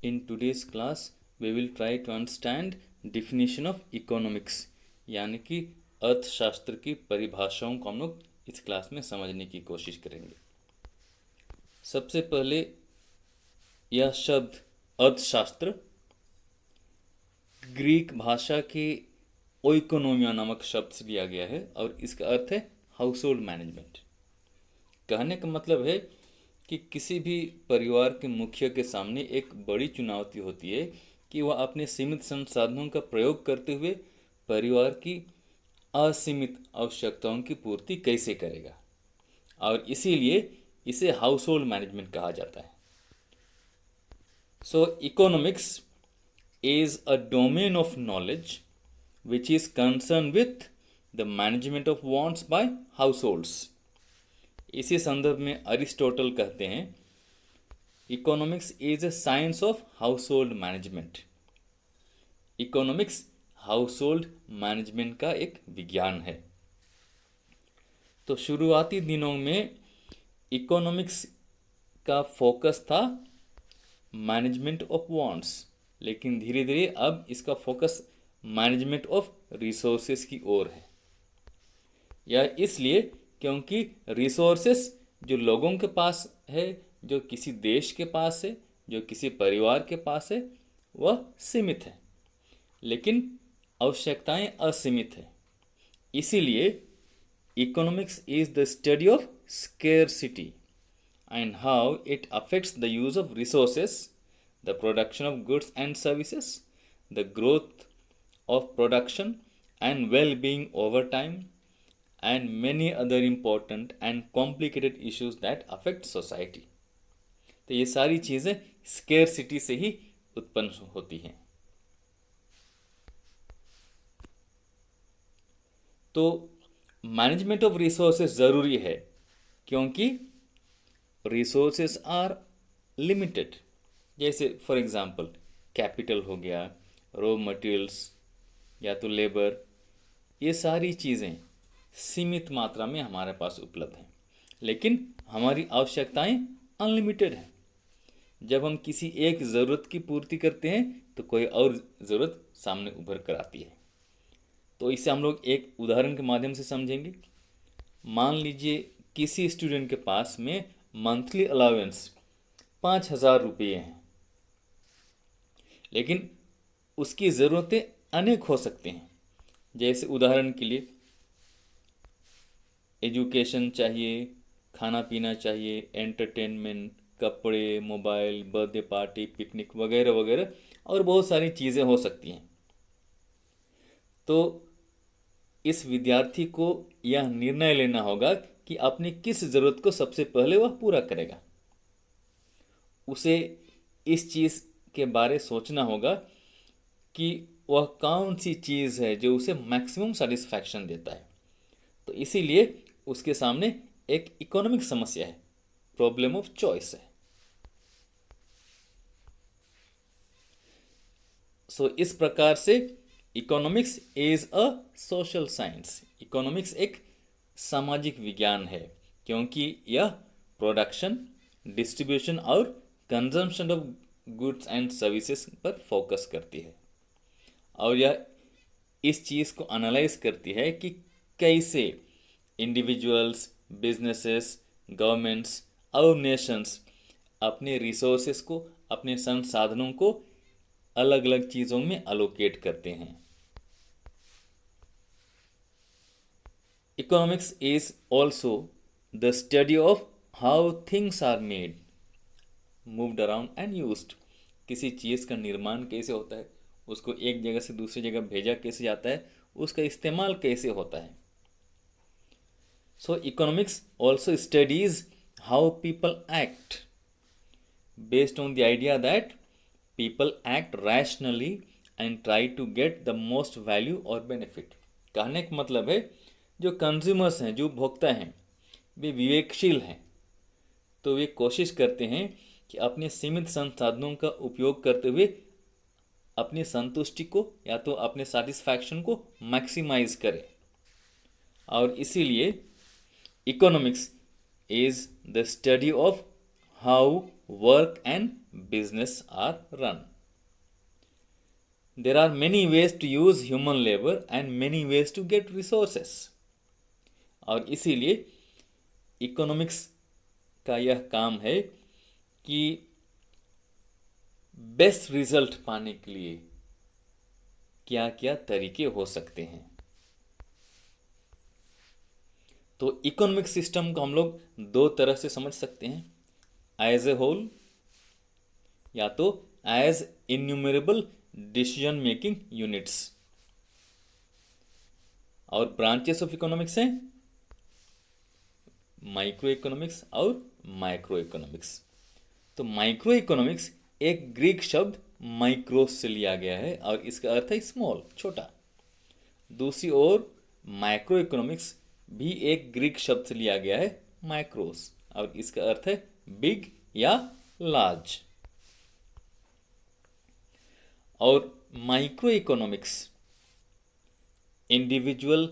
In today's class, we will try to understand definition of economics, यानी कि अर्थशास्त्र की परिभाषाओं को हम लोग इस क्लास में समझने की कोशिश करेंगे। सबसे पहले यह शब्द अर्थशास्त्र ग्रीक भाषा के ओइकोनोमिया नामक शब्द से लिया गया है और इसका अर्थ है हाउस होल्ड मैनेजमेंट। कहने का मतलब है कि किसी भी परिवार के मुखिया के सामने एक बड़ी चुनौती होती है कि वह अपने सीमित संसाधनों का प्रयोग करते हुए परिवार की असीमित आवश्यकताओं की पूर्ति कैसे करेगा, और इसीलिए इसे हाउस होल्ड मैनेजमेंट कहा जाता है। So economics is a domain of knowledge which is concerned with the management of wants by households. इसी संदर्भ में अरिस्टोटल कहते हैं economics is a science of house hold management. Economics house hold management का एक विज्ञान है। तो शुरुआती दिनों में इकोनॉमिक्स का फोकस था मैनेजमेंट ऑफ वांट्स, लेकिन धीरे धीरे अब इसका फोकस मैनेजमेंट ऑफ रिसोर्सेस की ओर है। यह इसलिए क्योंकि रिसोर्सेस जो लोगों के पास है, जो किसी देश के पास है, जो किसी परिवार के पास है, वह सीमित है, लेकिन आवश्यकताएं असीमित है। इसीलिए economics is the study of scarcity and how it affects the use of resources, the production of goods and services, the growth of production and well-being over time, and many other important and complicated issues that affect society. तो ये सारी चीज़ें scarcity से ही उत्पन्न होती हैं। तो management of resources ज़रूरी है क्योंकि रिसोर्सेज आर लिमिटेड। जैसे फॉर एग्ज़ाम्पल कैपिटल हो गया, रॉ मटेरियल्स या तो लेबर, ये सारी चीज़ें सीमित मात्रा में हमारे पास उपलब्ध हैं, लेकिन हमारी आवश्यकताएं अनलिमिटेड हैं। जब हम किसी एक ज़रूरत की पूर्ति करते हैं तो कोई और ज़रूरत सामने उभर कर आती है। तो इसे हम लोग एक उदाहरण के माध्यम से समझेंगे। मान लीजिए किसी स्टूडेंट के पास में मंथली अलाउंस 5,000 रुपये हैं, लेकिन उसकी ज़रूरतें अनेक हो सकती हैं। जैसे उदाहरण के लिए एजुकेशन चाहिए, खाना पीना चाहिए, एंटरटेनमेंट, कपड़े, मोबाइल, बर्थडे पार्टी, पिकनिक वगैरह वगैरह, और बहुत सारी चीज़ें हो सकती हैं। तो इस विद्यार्थी को यह निर्णय लेना होगा कि अपनी किस ज़रूरत को सबसे पहले वह पूरा करेगा। उसे इस चीज़ के बारे सोचना होगा कि वह कौन सी चीज़ है जो उसे मैक्सिमम सेटिस्फैक्शन देता है। तो इसीलिए उसके सामने एक इकोनॉमिक समस्या है, प्रॉब्लम ऑफ चॉइस है। सो इस प्रकार से economics is a social science. Economics एक सामाजिक विज्ञान है क्योंकि यह प्रोडक्शन, डिस्ट्रीब्यूशन और consumption of goods and services पर फोकस करती है, और यह इस चीज़ को एनालाइज करती है कि कैसे इंडिविजुअल्स, बिजनेसेस, गवर्नमेंट्स और नेशंस अपने रिसोर्सेस को, अपने संसाधनों को अलग अलग चीज़ों में अलोकेट करते हैं। Economics is also the study of how things are made, moved around and used. किसी चीज़ का निर्माण कैसे होता है, उसको एक जगह से दूसरी जगह भेजा कैसे जाता है, उसका इस्तेमाल कैसे होता है। So economics also studies how people act based on the idea that people act rationally and try to get the most value और बेनिफिट। कहने का मतलब है जो कंज्यूमर्स हैं, जो भोक्ता हैं, वे विवेकशील हैं, तो वे कोशिश करते हैं कि अपने सीमित संसाधनों का उपयोग करते हुए अपनी संतुष्टि को या तो अपने सेटिस्फैक्शन को मैक्सिमाइज करें। और इसीलिए economics is the study of how work and business are run. There are many ways to use human labor and many ways to get resources. और इसीलिए इकोनॉमिक्स का यह काम है कि बेस्ट रिजल्ट पाने के लिए क्या क्या तरीके हो सकते हैं। तो इकोनॉमिक सिस्टम को हम लोग दो तरह से समझ सकते हैं, एज ए होल या तो as innumerable decision making units. और ब्रांचेस ऑफ इकोनॉमिक्स हैं माइक्रो इकोनॉमिक्स और माइक्रो इकोनॉमिक्स। तो माइक्रो इकोनॉमिक्स एक ग्रीक शब्द माइक्रोस से लिया गया है और इसका अर्थ है स्मॉल, छोटा। दूसरी ओर माइक्रो इकोनॉमिक्स भी एक ग्रीक शब्द से लिया गया है माइक्रोस और इसका अर्थ है बिग या लार्ज। और micro economics individual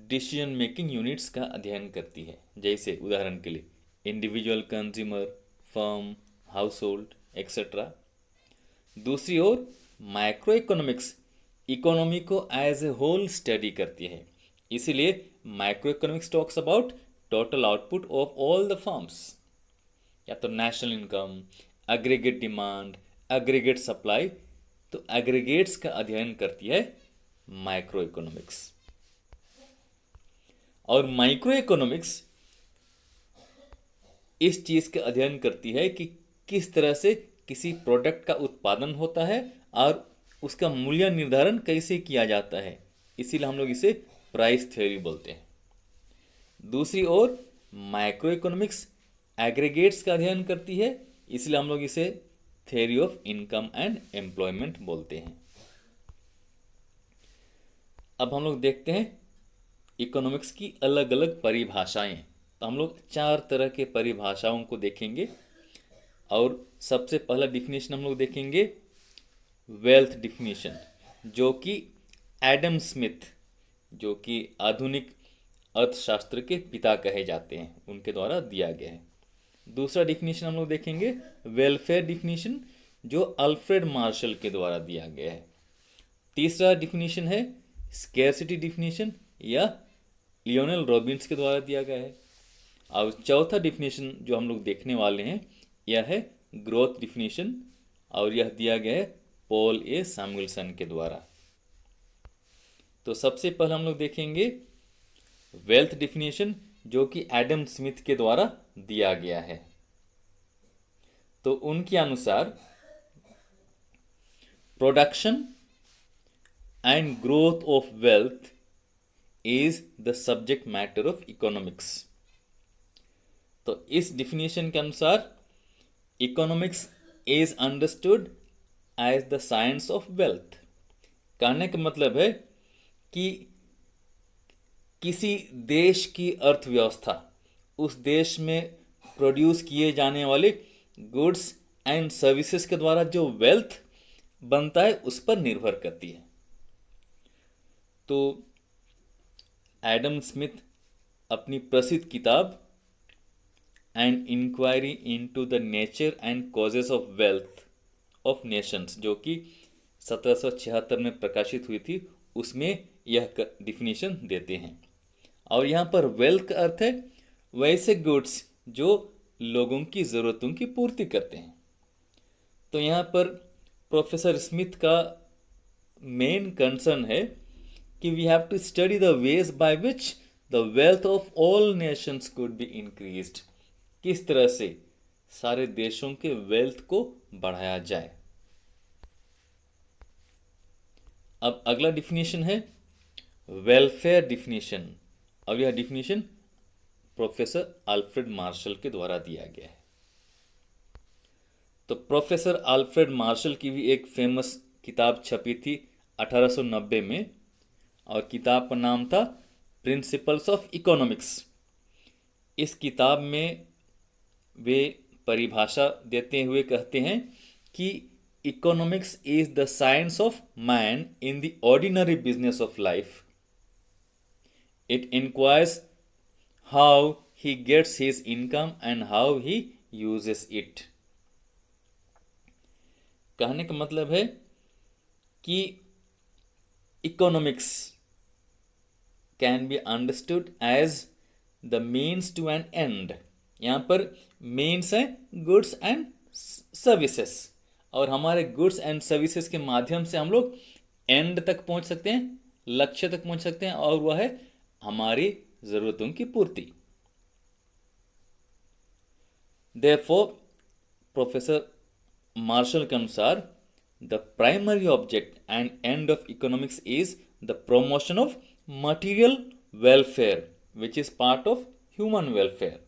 decision making units का अध्ययन करती है, जैसे उदाहरण के लिए individual consumer, firm, house hold etcetera. दूसरी ओर माइक्रो इकोनॉमिक्स इकोनॉमी को एज ए होल स्टडी करती है, इसीलिए micro economics talks about total output of all the firms, या तो national income, aggregate demand, aggregate supply. तो एग्रीगेट्स का अध्ययन करती है माइक्रो इकोनॉमिक्स। और माइक्रो इकोनॉमिक्स इस चीज का अध्ययन करती है कि किस तरह से किसी प्रोडक्ट का उत्पादन होता है और उसका मूल्य निर्धारण कैसे किया जाता है, इसीलिए हम लोग इसे प्राइस थ्योरी बोलते हैं। दूसरी ओर माइक्रो इकोनॉमिक्स एग्रीगेट्स का अध्ययन करती है, इसलिए हम लोग इसे theory of income and employment बोलते हैं। अब हम लोग देखते हैं इकोनॉमिक्स की अलग अलग परिभाषाएं। तो हम लोग 4 तरह के परिभाषाओं को देखेंगे और सबसे पहला डिफिनेशन हम लोग देखेंगे वेल्थ डिफिनेशन, जो कि एडम स्मिथ, जो कि आधुनिक अर्थशास्त्र के पिता कहे जाते हैं, उनके द्वारा दिया गया है। दूसरा डिफिनेशन हम लोग देखेंगे वेलफेयर डिफिनेशन, जो अल्फ्रेड मार्शल के द्वारा दिया गया है। तीसरा डिफिनेशन है स्केर्सिटी डिफिनेशन या लियोनेल रॉबिन्स के द्वारा दिया गया है। और चौथा डिफिनेशन जो हम लोग देखने वाले हैं यह है ग्रोथ डिफिनेशन और यह दिया गया है पॉल ए सैमुएल्सन के द्वारा। तो सबसे पहले हम लोग देखेंगे वेल्थ डिफिनेशन, जो कि एडम स्मिथ के द्वारा दिया गया है। तो उनके अनुसार production and growth of wealth is the subject matter of economics. तो इस डिफिनेशन के अनुसार economics is understood as the science of wealth. कहने का मतलब है कि किसी देश की अर्थव्यवस्था उस देश में प्रोड्यूस किए जाने वाले गुड्स एंड सर्विसेज के द्वारा जो वेल्थ बनता है उस पर निर्भर करती है। तो एडम स्मिथ अपनी प्रसिद्ध किताब an inquiry into the nature and causes of wealth of nations, जो कि 1776 में प्रकाशित हुई थी, उसमें यह डिफिनीशन देते हैं। और यहाँ पर वेल्थ का अर्थ है वैसे गुड्स जो लोगों की ज़रूरतों की पूर्ति करते हैं। तो यहाँ पर प्रोफेसर स्मिथ का मेन कंसर्न है कि we have to study the ways by which the wealth of all nations could be increased. किस तरह से सारे देशों के वेल्थ को बढ़ाया जाए। अब अगला डिफिनेशन है वेलफेयर डिफिनेशन और यह डिफिनेशन प्रोफेसर अल्फ्रेड मार्शल के द्वारा दिया गया है। तो प्रोफेसर अल्फ्रेड मार्शल की भी एक फेमस किताब छपी थी 1890 में और किताब का नाम था प्रिंसिपल्स ऑफ इकोनॉमिक्स। इस किताब में वे परिभाषा देते हुए कहते हैं कि economics is the science of man in the ordinary business of life. It enquires how he gets his income and how he uses it. कहने का मतलब है कि economics can be understood as the means to an end. यहाँ पर means है goods and services, और हमारे गुड्स एंड सर्विसेज के माध्यम से हम लोग एंड तक पहुंच सकते हैं, लक्ष्य तक पहुंच सकते हैं, और वह है हमारी जरूरतों की पूर्ति. Therefore, प्रोफेसर मार्शल के अनुसार the primary object and end of economics is the promotion of material welfare which is part of human welfare.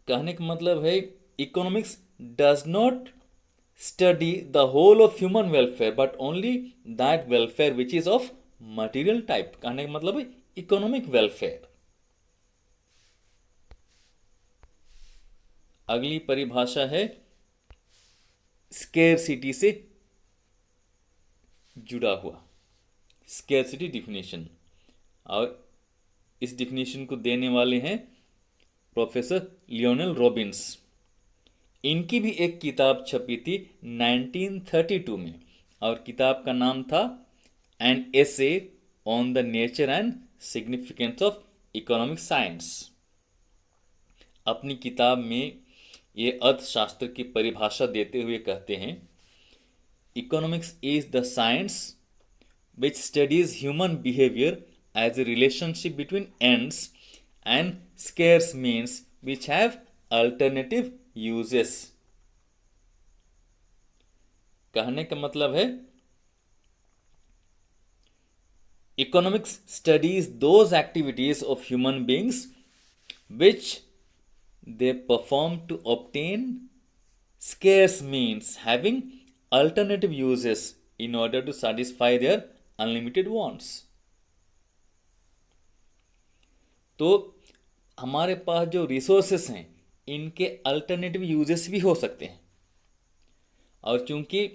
कहने का मतलब है economics does not study the whole of human welfare but only that welfare which is of material type. कहने का मतलब है economic welfare. अगली परिभाषा है स्केर्सिटी से जुड़ा हुआ, स्केर्सिटी डिफिनेशन, और इस डिफिनेशन को देने वाले हैं प्रोफेसर लियोनेल रॉबिन्स. इनकी भी एक किताब छपी थी 1932 में, और किताब का नाम था an essay on the nature and significance of economic science. अपनी किताब में ये अर्थशास्त्र की परिभाषा देते हुए कहते हैं economics is the science which studies human behaviour as a relationship between ends and scarce means which have alternative uses. कहने का मतलब है economics studies those activities of human beings which they perform to obtain scarce means having alternative uses in order to satisfy their unlimited wants. तो हमारे पास जो resources हैं इनके alternative uses भी हो सकते हैं, और चूंकि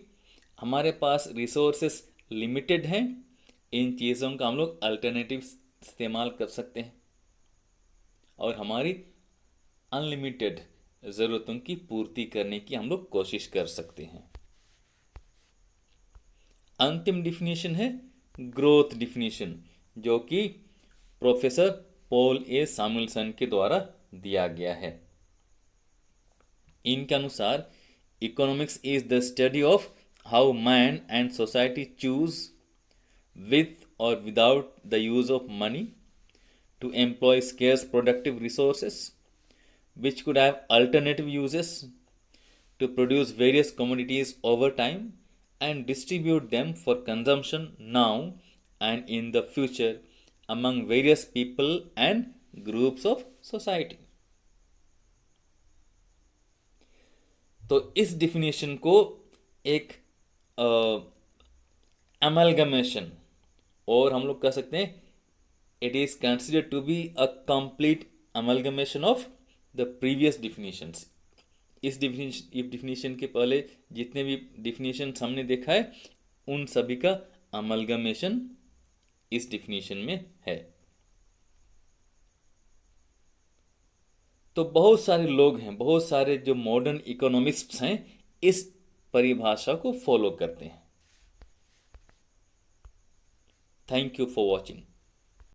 हमारे पास रिसोर्सेस लिमिटेड हैं, इन चीज़ों का हम लोग अल्टरनेटिव इस्तेमाल कर सकते हैं और हमारी अनलिमिटेड ज़रूरतों की पूर्ति करने की हम लोग कोशिश कर सकते हैं. अंतिम डिफिनीशन है ग्रोथ डिफिनीशन, जो कि प्रोफेसर पॉल ए सैमुअल्सन के द्वारा दिया गया है. इनके अनुसार economics is the study of how man and society choose with और without the use of money to employ scarce productive resources which could have alternative uses to produce various commodities over time and distribute them for consumption now and in the future among various people and groups of society. तो इस definition को एक amalgamation, और हम लोग कह सकते हैं it is considered to be a complete amalgamation of the previous definitions. इस डिफिनेशन के पहले जितने भी डिफिनेशंस हमने देखा है उन सभी का अमलगमेशन इस डिफिनेशन में है. तो बहुत सारे लोग हैं, बहुत सारे जो मॉडर्न इकोनॉमिस्ट्स हैं इस परिभाषा को फॉलो करते हैं. Thank you for watching.